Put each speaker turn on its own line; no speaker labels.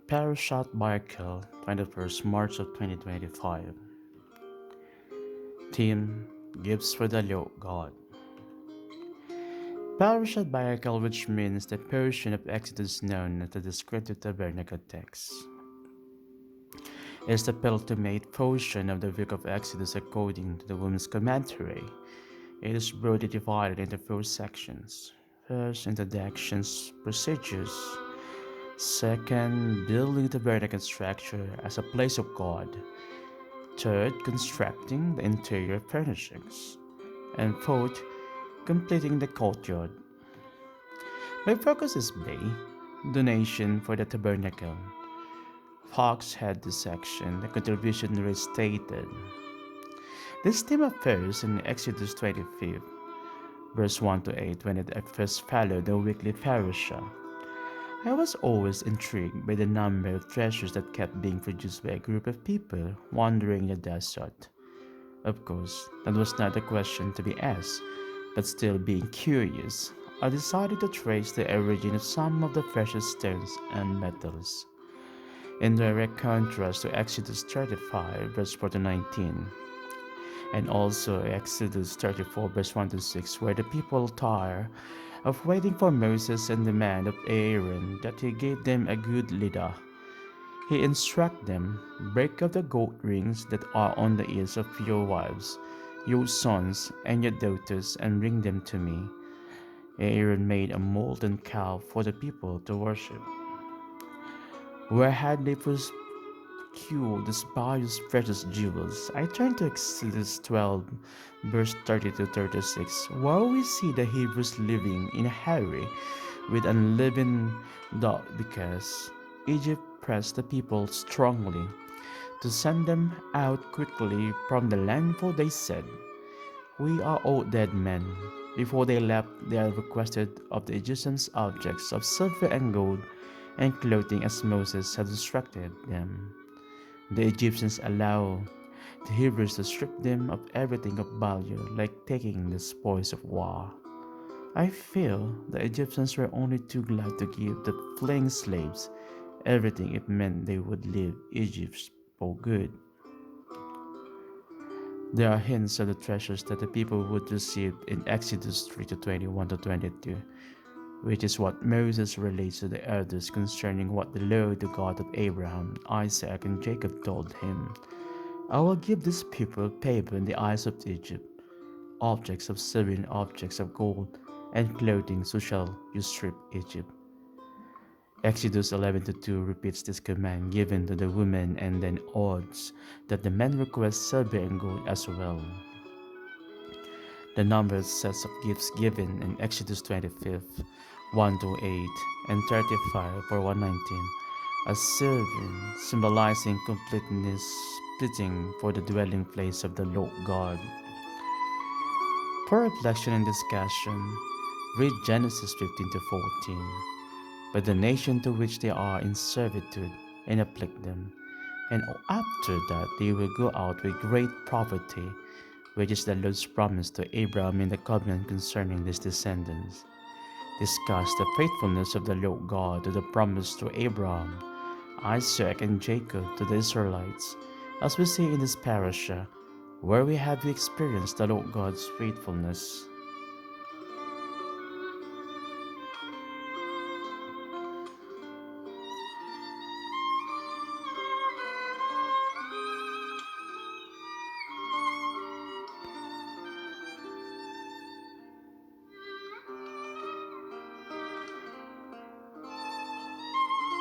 Parashat Vayakhel, 21st March of 2025. Theme: Gifts for the Lord God. Parashat Vayakhel, which means the portion of Exodus known as the Descriptive Tabernacle text, is the penultimate portion of the book of Exodus according to the Women's Commentary. It is broadly divided into four sections. First, introductions, procedures. Second, building the tabernacle structure as a place of God. Third, constructing the interior furnishings. And fourth, completing the courtyard. My focus is B, donation for the tabernacle. Fox had this section, the contribution restated. This theme appears in Exodus 25, verse 1 to 8, when it at first followed the weekly parasha. I was always intrigued by the number of treasures that kept being produced by a group of people wandering the desert. Of course, that was not a question to be asked, but still being curious, I decided to trace the origin of some of the precious stones and metals. In direct contrast to Exodus 35, verse 4 to 19, and also Exodus 34, verse 1 to 6, where the people tire of waiting for Moses and demand of Aaron that he gave them a good leader. He instructed them, break off the gold rings that are on the ears of your wives, your sons, and your daughters, and bring them to me. Aaron made a molten calf for the people to worship. Where had they first procured these various precious jewels? I turn to Exodus 12, verse 30 to 36, where we see the Hebrews living in a hurry with unleavened dough because Egypt pressed the people strongly to send them out quickly from the land, for they said, "We are all dead men." Before they left, they had requested of the Egyptians objects of silver and gold and clothing as Moses had instructed them. The Egyptians allowed the Hebrews to strip them of everything of value, like taking the spoils of war. I feel the Egyptians were only too glad to give the fleeing slaves everything it meant they would leave Egypt for good. There are hints of the treasures that the people would receive in Exodus 3 to 21 to 22, which is what Moses relates to the elders concerning what the Lord, the God of Abraham, Isaac, and Jacob told him. I will give this people favor in the eyes of Egypt, objects of silver and objects of gold, and clothing, so shall you strip Egypt. Exodus 11 to 2 repeats this command given to the women and then odds that the men request silver and gold as well. The number of sets of gifts given in Exodus 25, 1 to 8, and 35 for 119, as serving, symbolizing completeness, splitting for the dwelling place of the Lord God. For reflection and discussion, read Genesis 15 to 14. But the nation to which they are in servitude and afflict them, and after that they will go out with great poverty, which is the Lord's promise to Abraham in the covenant concerning his descendants. Discuss the faithfulness of the Lord God to the promise to Abraham, Isaac, and Jacob to the Israelites, as we see in this parasha, where we have experienced the Lord God's faithfulness.